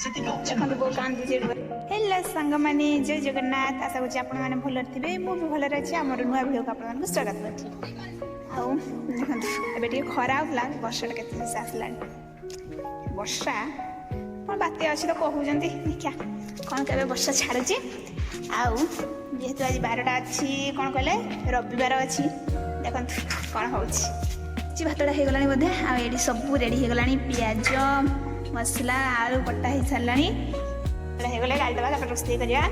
ଦେଖନ୍ତୁ ବୋଉ କାନ୍ଦୁଛି। ହେଲୋ ସାଙ୍ଗମାନେ, ଜୟ ଜଗନ୍ନାଥ। ଆଶା କରୁଛି ଆପଣମାନେ ଭଲରେ ଥିବେ। ମୁଁ ବି ଭଲରେ ଅଛି। ଆମର ନୂଆ ଭିଡ଼ିଓକୁ ଆପଣମାନଙ୍କୁ ସ୍ୱାଗତ କରୁଛି। ଆଉ ଦେଖନ୍ତୁ, ଏବେ ଟିକେ ଖରା ହେଉଥିଲା, ବର୍ଷାଟା କେତେ ଜୋରସେ ଆସିଲାଣି। ବର୍ଷା କ'ଣ ବାତ୍ୟା ଅଛି ତ କହୁଛନ୍ତି, ଦେଖିଆ କ'ଣ କେବେ ବର୍ଷା ଛାଡ଼ୁଛି। ଆଉ ଯେହେତୁ ଆଜି ବାରଟା ଅଛି, କ'ଣ କହିଲେ ରବିବାର ଅଛି, ଦେଖନ୍ତୁ କ'ଣ ହେଉଛି। ଭାତଟା ହେଇଗଲାଣି ବୋଧେ। ଆଉ ଏଠି ସବୁ ରେଡ଼ି ହେଇଗଲାଣି। ପିଆଜ, ମସଲା, ଆଳୁ କଟା ହେଇସାରିଲାଣି। ହେଇଗଲେ ଗାଳି ଦେବା, ତାପରେ ରୋଷେଇ କରିବା।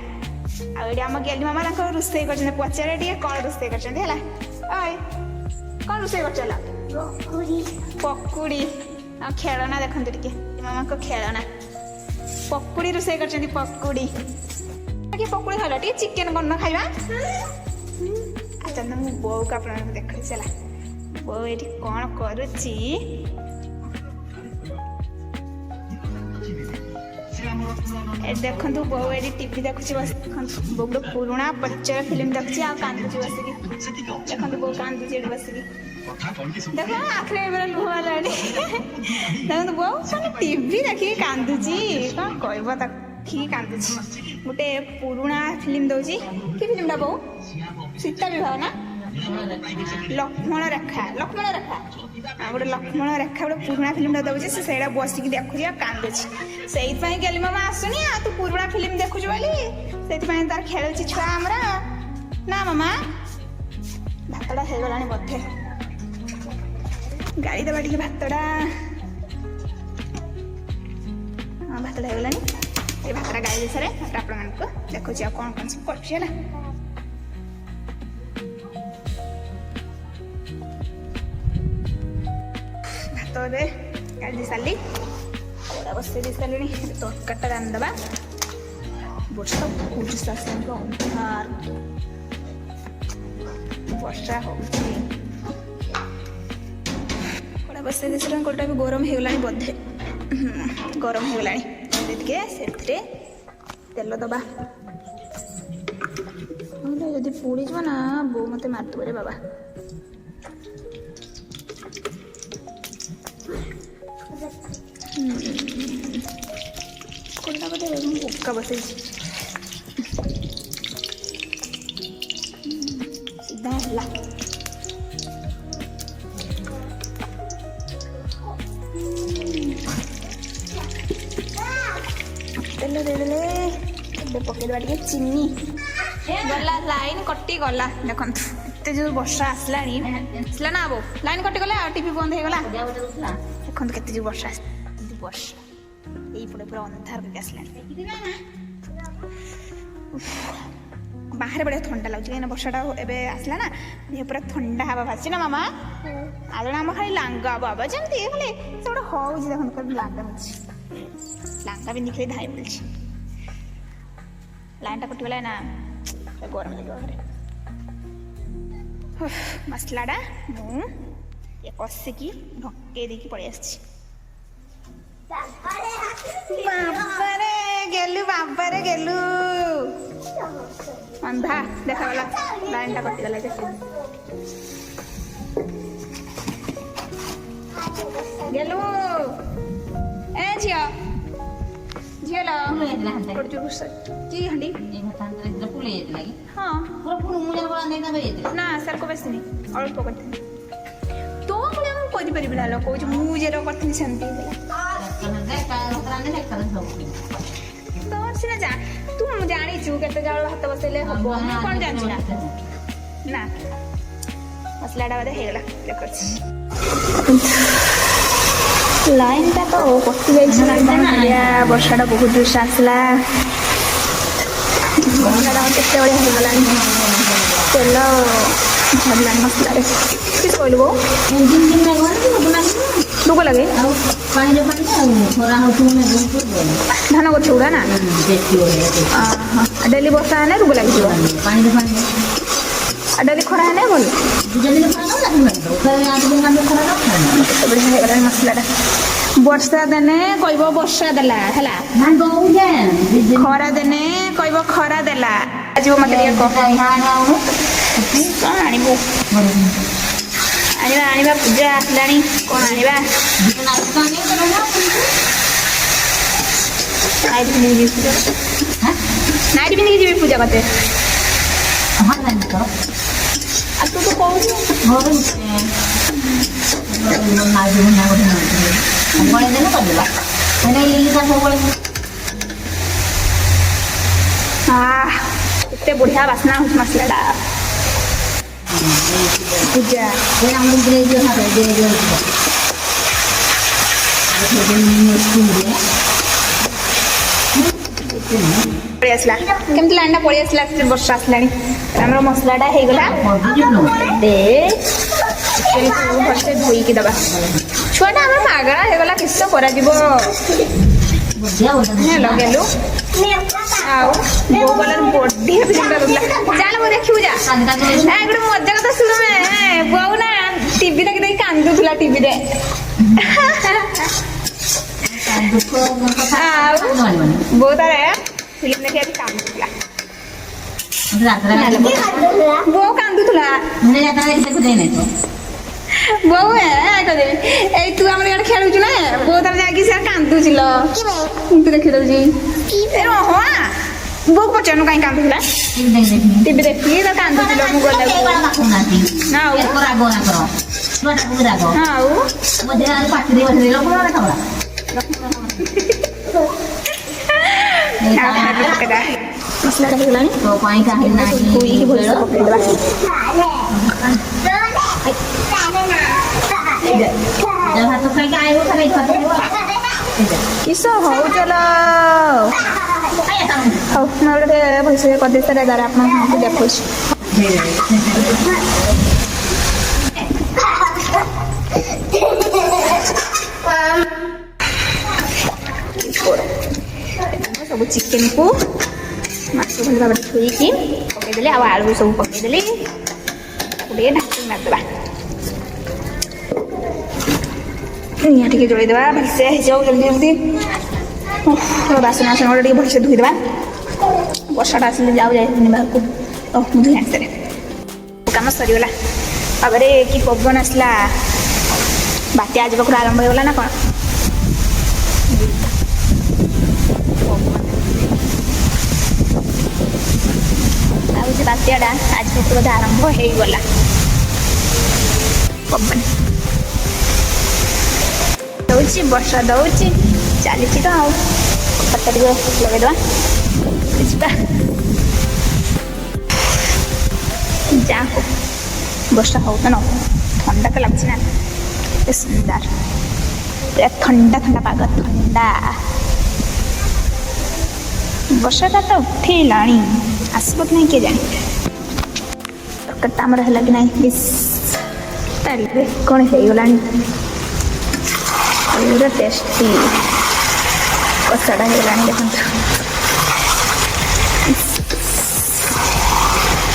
ଆଉ ଏଠି ଆମ ଗେଲି ମାମା ତାଙ୍କର ରୋଷେଇ କରିଛନ୍ତି। ପଚାରେ ଟିକେ କ'ଣ ରୋଷେଇ କରିଛନ୍ତି ହେଲା। ଓଏ କ'ଣ ରୋଷେଇ କରିଛ ହେଲା? ପକୁଡ଼ି। ଆଉ ଖେଳନା ଦେଖନ୍ତୁ ଟିକେ, ମାମାଙ୍କ ଖେଳନା। ପକୁଡ଼ି ରୋଷେଇ କରିଛନ୍ତି, ପକୁଡ଼ି। ଟିକେ ପକୁଡ଼ି ଖାଇଲା, ଟିକେ ଚିକେନ କରୁନ ଖାଇବା। ଆଚ୍ଛା, ମୁଁ ବୋଉକୁ ଆପଣମାନଙ୍କୁ ଦେଖୁଛି ହେଲା। ବୋଉ ଏଠି କ'ଣ କରୁଛି? ଦେଖନ୍ତୁ ବୋଉ ଏଠି ଟିଭି ଦେଖୁଛି ବସି। ଦେଖନ୍ତୁ ବୋଉ ଗୋଟେ ପୁରୁଣା ପଚର ଫିଲ୍ମ ଦେଖୁଛି ଆଉ କାନ୍ଦୁଛି ବସିକି। ଦେଖନ୍ତୁ ବୋଉ କାନ୍ଦୁଛି ଏଠି ବସିକି। ଦେଖ ଆଖିରେ ଏବେ ଲୁହ ହେଲାଣି। ଦେଖନ୍ତୁ ବୋଉ ମାନେ ଟିଭି ଦେଖିକି କାନ୍ଦୁଛି। କ'ଣ କହିବ, ତାକୁ ଦେଖିକି କାନ୍ଦୁଛି। ଗୋଟେ ପୁରୁଣା ଫିଲ୍ମ ଦଉଛି। କି ଫିଲ୍ମଟା ବୋଉ? ସୀତା ବିବାହ ନା ଲକ୍ଷ୍ମଣ ରେଖା। ଲକ୍ଷ୍ମଣ ରେଖା ଗୋଟେ ଲକ୍ଷ୍ମଣ ରେଖା ଗୋଟେ ପୁରୁଣା ଫିଲ୍ମଟା ଦେଉଛି। ସେ ସେଇଟା ବସିକି ଦେଖୁଛି ଆଉ କାନ୍ଦୁଛି। ସେଇଥିପାଇଁ ଗେଲି ମାମା ଆସୁନି। ଆଉ ତୁ ପୁରୁଣା ଫିଲ୍ମ ଦେଖୁଛୁ ବୋଲି ସେଇଥିପାଇଁ ତାର ଖେଳୁଛି ଛୁଆ ଆମର ନା। ମାମା ଭାତଟା ହେଇଗଲାଣି ବୋଧେ, ଗାଳି ଦେବା ଟିକେ ଭାତଟା। ହଁ ଭାତଟା ହେଇଗଲାଣି। ଏ ଭାତଟା ଗାଳି ଦେଇ ସାରେ ତାପରେ ଆପଣମାନଙ୍କୁ ଦେଖୁଛି ଆଉ କ'ଣ କ'ଣ ସବୁ କରୁଛି ହେଲା। ଭାତ ଏବେ ଗାଳି ଦେଇ ସାରିଲି, କଡ଼ା ବସେଇ ଦେଇ ସାରିଲିଣି। ତରକାରୀଟା ରାନ୍ଧିଦେବା। ବର୍ଷା ହେଉଛି, ଶାଶୁଙ୍କ ଅନ୍ଧାର ବର୍ଷା ହେଉଛି। କଡ଼ା ବସେଇ ଦେଇ ସାରିଲିଣି। କଡ଼ା ବି ଗରମ ହେଇଗଲାଣି ବୋଧେ। ଗରମ ହେଇଗଲାଣି। ଟିକେ ସେଥିରେ ତେଲ ଦେବା। ନହେଲେ ଯଦି ପୋଡ଼ିଯିବ ନା, ବୋଉ ମୋତେ ମାରିଦେବ ରେ ବାବା। କଡ଼ା ବୋଧେ ପକା ବସେଇଛି। ସିଧା ହେଲା। ତେଲ ଦେଇଦେଲେ। ଏବେ ପକେଇଦେବା ଟିକେ ଚିନି। ଗଲା ଲାଇନ କଟିଗଲା। ଦେଖନ୍ତୁ ଏତେ ଯୋଉ ବର୍ଷା ଆସିଲାଣି। ଆସିଲା ନା ବୋଉ? ଲାଇନ କଟିଗଲା ଆଉ ଟିଭି ବନ୍ଦ ହେଇଗଲା। ଦେଖନ୍ତୁ କେତେ ଯୋଉ ବର୍ଷା ଆସିଲା। ବର୍ଷା ଏଇପଟେ ପୁରା ଅନ୍ଧାର କରିକି ଆସିଲାଣି। ବାହାରେ ବଢ଼ିଆ ଥଣ୍ଡା ଲାଗୁଛି, କାହିଁକିନା ବର୍ଷାଟା ଏବେ ଆସିଲା ନା। ଦେହ ପୁରା ଥଣ୍ଡା ହବା ଭାସିଛି ନା ମାମା। ଆଉ ଜଣେ ଆମର ଖାଲି ଲାଙ୍ଗା ବାବା ଯେମିତି ଖାଲି ସେ ଗୋଟେ ହଉଛି। ଦେଖନ୍ତୁ ଖାଲି ଲାଙ୍ଗା ମିଳୁଛି। ଲାଙ୍ଗା ପିନ୍ଧି ଖାଲି ଧାଇ ମିଳୁଛି। ଲାଇନଟା କଟିଗଲା ନା, ଗରମ ଲାଗିବ ଘରେ। ମସଲାଟା ମୁଁ କଷିକି ଢକେଇ ଦେଇକି ପଳେଇ ଆସିଛି। ବାବାରେ ଗେଲୁ, ବାବାରେ ଗେଲୁ। ଅନ୍ଧା ଦେଖାଗଲା, ଲାଇନଟା କଟିଗଲା। ଗେଲୁ ଏ ଝିଅ, ଝିଅ ଲ କି ହାଣ୍ଡି? ହଁ ନା ସାର୍କୁ ବେଶିନି, ଅଳ୍ପ କରିଥିଲି। ତୋ ଭଳିଆ ମୁଁ କରିପାରିବି ନା। କହୁଛି ମୁଁ ଯେ କରିଥିଲି ସେମିତି ତୋର ସିନା ଯା। ତୁ ଜାଣିଛୁ କେତେ ଚାଉଳ ଭାତ ବସେଇଲେ ହବ, ମୁଁ କ'ଣ ଜାଣିଛୁ ନା। ନା ମସଲାଟା ବୋଧେ ହେଇଗଲା। ଦେଖୁଛି ଲାଇନଟା ତ କଟି ଯାଇଛି। ବର୍ଷାଟା ବହୁତ ଜୋରସେ ଆସିଲା। ମସଲାଟା କେତେ ବଢ଼ିଆ ହେଇଗଲାଣି। ତେଲ ଝଡ଼ିଲାଣି ମସଲାରେ। କି କହିଲୁ ବୋଉ? ଡୁବ ଲାଗେ ଧାନ ଗଛ ଗୁଡ଼ା ନା। ଡେଲି ବର୍ଷା ହେଲେ ରୋଗ ଲାଗିଯିବ। ଆଉ ଡେଲି ଖରା ହେଲେ ଭଲ। ବଢ଼ିଆ ହେଇଗଲାଣି ମସଲାଟା। ବର୍ଷା ଦିନେ କହିବ ବର୍ଷା ଦେଲା ହେଲା। ଖରା ଦିନେ କହିବ ଖରା ଦେଲା। ଆଜିବ ମତେ ଟିକେ କହ କ'ଣ ଆଣିବୁ? ଆଣିବା ପୂଜା ଆସିଲାଣି। କ'ଣ ଆଣିବା? ନାଇଟ୍ ପିନ୍ଧିକି ଯିବି ପୂଜା ନାଇଟ୍ ପିନ୍ଧିକି ଯିବି ପୂଜା କରତେ ହଁ ଜାଣି ତ ଆଉ ତୁ ତ କହୁଛୁ ମୋର ନାଇ ନା ଗୋଟେ ବଳେ ଦେଲେ କରିଦେବା ମାନେ ଲିଲିକା ସବୁବେଳେ ଏତେ ବଢ଼ିଆ ବାସ୍ନା ହେଉଛି ମସଲାଟା ପୂଜା ଆମର ଗ୍ରେଜ୍ ଭାବେ ଗ୍ରେଜ୍ ପଳେଇ ଆସିଲା କେମିତି ଲାଇନ୍ଟା ପଳେଇ ଆସିଲା ବର୍ଷା ଆସିଲାଣି ଆମର ମସଲାଟା ହେଇଗଲା ଦେ ଚିକେନକୁ ଭଲସେ ଧୋଇକି ଦେବା ଛୁଆଟା ଆମର ମାଗଣା ହେଇଗଲା କିସ କରାଯିବ ଲଗେଇଲୁ ଆଉ ବୋଉ ଗଲାର ବଡି ହେବି ଚିନ୍ତା କରୁଥିଲା ଚାଲ ବୋଉ ଦେଖିବୁ ଯା ଗୋଟେ ମଜା କଥା ଶୁଣ ବୋଉ ନା ଟିଭି ଦେଖି ଦେଖି କାନ୍ଦୁଥିଲା ଟିଭିରେ ଆଉ ବୋଉ ତାର ଫିଲ୍ମ ଦେଖି ଆଜି କାନ୍ଦୁଥିଲା ବୋଉ କାନ୍ଦୁଥିଲା ବୋଉ ଏଇ ତୁ ଆମର ଇଆଡେ ଖେଳୁଛୁ ନା ବୋଉ ତାର ଯାଇକି ସେ କାନ୍ଦୁছিল ତୁ ଦେଖିଦଉଛି ବୋଉ ପଚାରୁନୁ କାହିଁ କାନ୍ଦୁଥିଲା ଟିଭି ଦେଖିକି ତ କାନ୍ଦୁଥିଲ ମୁଁ ଗଲାକୁ ଆଉ ମସଲାଟା ହେଇଗଲାଣି ଧୋଇକି ଭଲସେ ପକେଇଦେବା କିସ ହଉ ଚଲ ହଉ ନହେଲେ ଟିକେ ଭଲସେ କରିଦେଇ ସାରିଲା ଦ୍ୱାରା ଆପଣଙ୍କୁ ଦେଖୁଛି ସବୁ ଚିକେନକୁ ମାଛ ଭଲ ଭାବରେ ଧୋଇକି ପକେଇଦେଲି ଆଉ ଆଳୁ ସବୁ ପକେଇଦେଲି ତାକୁ ଟିକେ ଢାଙ୍କି ମାରିଦେବା ନିଆଁ ଟିକେ ଜଳେଇଦେବା ଭଲସେ ହେଇଯାଉ ଜଲ୍ଦି ଜଲ୍ଦି ବାସନ ବାସନ ଗୋଟେ ଟିକେ ଭଲସେ ଧୋଇଦେବା ବର୍ଷାଟା ଆସିଲେ ଯାଇନି ବାହାରକୁ ମୁଁ ଧୋଇ ଆସିରେ କାମ ସରିଗଲା ତାପରେ କି ପବନ ଆସିଲା ବାତ୍ୟା ଆଜି ପାଖରୁ ଆରମ୍ଭ ହେଇଗଲା ନା କ'ଣ ଲାଗୁଛି ବାତ୍ୟାଟା ଆଜି ପାଖରୁ ବୋଧେ ଆରମ୍ଭ ହେଇଗଲା ପବନ ଦଉଛି ବର୍ଷା ଦଉଛି ଚାଲିଛି ତ ଆଉ କପଟା ଟିକେ ଲଗେଇଦେବା ଯିବା ଯାହା ହଉ ବର୍ଷା ହଉ ତ ନ ଥଣ୍ଡା ତ ଲାଗୁଛି ନା ଏତେ ସୁନ୍ଦର ପୁରା ଥଣ୍ଡା ଥଣ୍ଡା ପାଗ ଥଣ୍ଡା ବର୍ଷାଟା ତ ଉଠେଇଲାଣି ଆସିବ କି ନାହିଁ କିଏ ଜାଣି ତରକାରୀଟା ଆମର ହେଲା କି ନାହିଁ ବିସ୍ ତାହେଲେ କ'ଣ ହେଇଗଲାଣି ପୁରା ଟେଷ୍ଟି କଷାଟା ହେଇଗଲାଣି ଦେଖନ୍ତୁ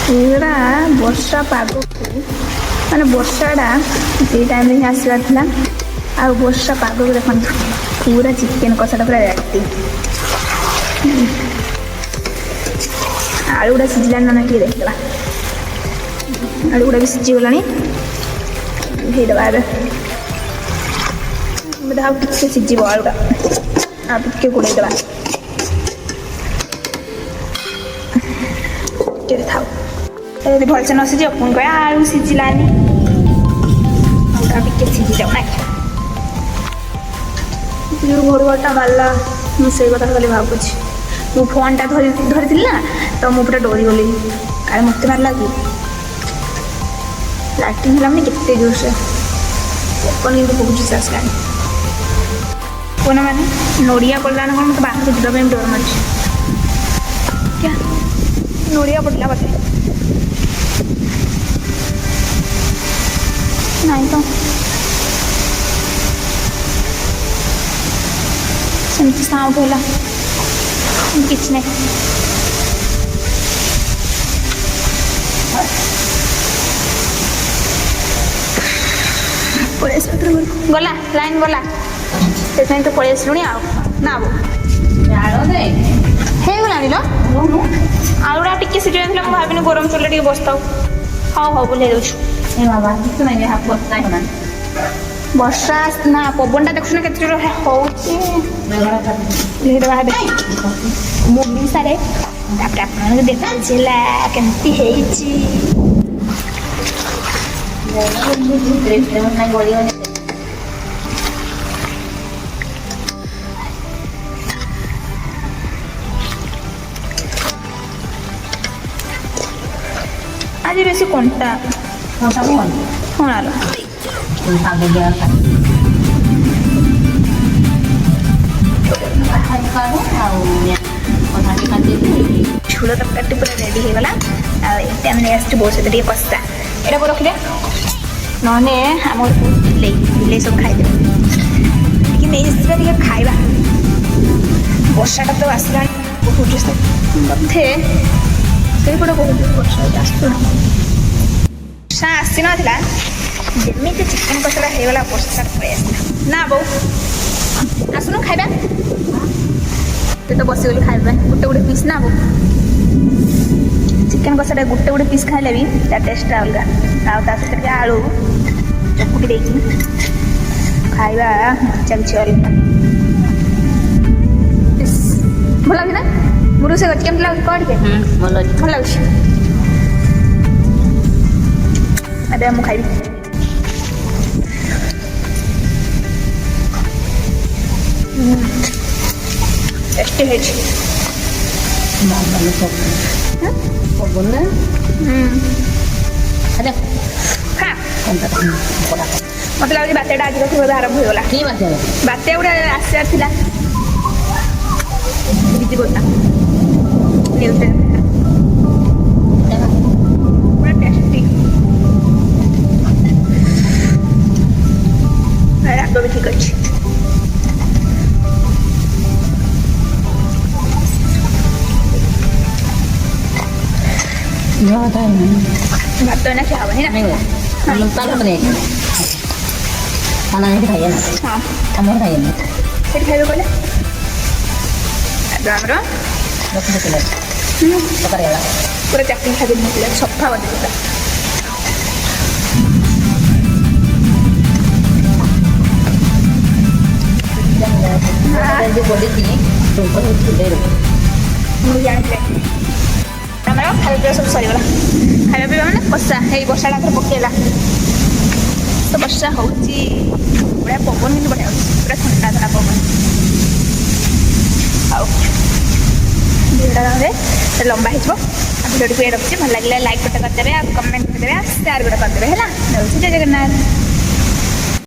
ପୁରା ବର୍ଷା ପାଗକୁ ମାନେ ବର୍ଷାଟା ସେଇ ଟାଇମ୍ରେ ହିଁ ଆସିବାର ଥିଲା ଆଉ ବର୍ଷା ପାଗକୁ ଦେଖନ୍ତୁ ପୁରା ଚିକେନ କଷାଟା ପୁରା ରେଡି ଆଳୁଗୁଡ଼ା ସିଝିଲାଣି ନା ଟିକେ ଦେଖିଦେବା ଆଳୁଗୁଡ଼ା ବି ସିଝିଗଲାଣି ହେଇଦେବା ଏବେ ବୋଧେ ଆଉ ଟିକେ ସିଝିବ ଆଳୁଟା ଆଉ ଟିକେ ଘୋଡ଼େଇଦେବା ଟିକେ ଥାଉ ଯଦି ଭଲସେ ନ ସିଝିବ ପୁଣି କହିବା ଆଳୁ ସିଝିଲାନି ଆଳୁଟା ଟିକେ ସିଝିଯାଉ ନା ଯେଉଁ ଘୋଡ଼ଘୋଡ଼ଟା ମାରିଲା ମୁଁ ସେଇ କଥା ଖାଲି ଭାବୁଛି ମୁଁ ଫୋନ୍ଟା ଧରିଥିଲି ନା ତ ମୁଁ ପୁରା ଡରିଗଲି କାଳେ ମୋତେ ମାରିଲା କି ଲାଇଟିଂ ହେଲା ମାନେ କେତେ ଜୋରସେ ପବନ କିନ୍ତୁ ବହୁତ ଜୋରସେ ଆସିଲାଣି ପବନ ମାନେ ନଡ଼ିଆ ପଡ଼ିଲା ନା କ'ଣ ମୋତେ ବାହାରକୁ ଯିବା ପାଇଁ ଡର ମାରୁଛି ନଡ଼ିଆ ପଡ଼ିଲା ବୋଧେ ନାଇଁ ତ ସେମିତି ସାଉଣ୍ଡ ହେଲା କିଛି ନାହିଁ ପଳେଇ ଆସିବା ଘରକୁ ଗଲା ଲାଇନ୍ ଗଲା ସେଥିପାଇଁ ତ ପଳେଇ ଆସିଲୁଣି ଆଉ ନା ହେଇଗଲାଣି ଲୋ ଆଳୁଟା ଟିକେ ସିଝି ଯାଇଥିଲା ମୁଁ ଭାବିନି ଗରମ ଚୁଲିରେ ଟିକେ ବସିଥାଉ ହଉ ହଉ ବୁଲେଇ ଦେଉଛୁ ଏ ବାବା କିଛି ନାହିଁ ବସ୍ତା ହେଇଗଲାଣି ବର୍ଷା ନା ପବନଟା ଦେଖୁନ କେତେ ଜୋର ହଉଛି ଭିଡ଼ ବାହାରେ ମୁଁ ବି ସାରେ ତାପରେ ଆପଣମାନଙ୍କୁ ଦେଖାଉଛି ହେଲା କେମିତି ହେଇଛି ଆଜି ବେଶୀ କଣ୍ଟା ହଁ ଆଲୋ ଝୋଳ ତରକାରୀ ପୁରା ରେଡ଼ି ହେଇଗଲା ଆଉ ଏଇଟା ଆମେ ନେଇ ଆସିଛୁ ବୋଉ ସହିତ ଟିକେ କଷା ଏଇଟା ବୋଉ ରଖିଦେ ନହେଲେ ଆମର ବିଲେଇ ସବୁ ଖାଇଦେବେ ଟିକେ ନେଇ ଆସିବା ଟିକେ ଖାଇବା ବର୍ଷାଟା ତ ଆସିଲାଣି ବହୁତ ବୋଧେ ସେଇପଟେ ବହୁତ ବର୍ଷା ଆସୁନି ବର୍ଷା ଆସିନଥିଲା ଯେମିତି ଚିକେନ୍ କଷାଟା ହେଇଗଲା ବର୍ଷା ପଳେଇ ଆସିଲା ନା ବୋଉ ଆସୁନୁ ଖାଇବା ତୁ ତ ବସିଗଲୁ ଖାଇବା ପାଇଁ ଗୋଟେ ପିସ୍ ନା ବୋଉ ଚିକେନ୍ କଷାଟା ଗୋଟେ ପିସ୍ ଖାଇଲେ ବି ତା ଟେଷ୍ଟଟା ଅଲଗା ଆଉ ତା ସହିତ ଟିକେ ଆଳୁ ଚକୁଟି ଦେଇକି ଖାଇବା ମଜା କିଛି ଅଲଗା ଭଲ ଲାଗୁଛି ନା ମୁଁ ରୋଷେଇ କରିଛି କେମିତି ଲାଗୁଛି କହ ଟିକେ ଭଲ ଲାଗୁଛି ଏବେ ମୁଁ ଖାଇବି ଟେଷ୍ଟି ହେଇଛି ମତେ ଲାଗୁଛି ବାତ୍ୟାଟା ଆଜି ରଖିବ ଆରମ୍ଭ ହେଇଗଲା ବାତ୍ୟା ଗୁଡ଼ା ଆସିବାର ଥିଲା ବିଜି କଥା ନ୍ୟୁଜ୍ରେ ପୁରା ଟେଷ୍ଟି ରାଗ ବି ଠିକ୍ ଅଛି ଭାତ ଏଇନା ଖିଆ ହବନି ନା ଖାନା ଖାଇବେ ନା ହଁ ଆମର ଖାଇବେନି ସେଠି ଖାଇବେ କହିଲେ ଏବେ ଆମର ପୁରା ଚାକିରି ଖାଇବେ ନଥିଲା ସଫା ବଦି ପୁରା ମୁଁ ଜାଣିଥିଲି ଆମର ଖାଇବା ପିଇବା ସବୁ ସରିଗଲା ଖାଇବା ପିଇବା ମାନେ କଷା ଏଇ ବର୍ଷାଟା ଆଥର ପକେଇଲା ତ ବର୍ଷା ହେଉଛି ବଢ଼ିଆ ପବନ କିନ୍ତୁ ବଢ଼ିଆ ହେଉଛି ପୁରା ଥଣ୍ଡା ଥଣ୍ଡା ପବନ ଆଉ ଭିଡ଼ିଓରେ ଲମ୍ବା ହେଇଯିବ ଆଉ ଭିଡ଼ିଓଟିକୁ ରଖୁଛି ଭଲ ଲାଗିଲା ଲାଇକ୍ ଗୋଟେ କରିଦେବେ ଆଉ କମେଣ୍ଟ କରିଦେବେ ଆଉ ସେୟାର ଗୋଟେ କରିଦେବେ ହେଲା ରହୁଛି ଜୟ ଜଗନ୍ନାଥ।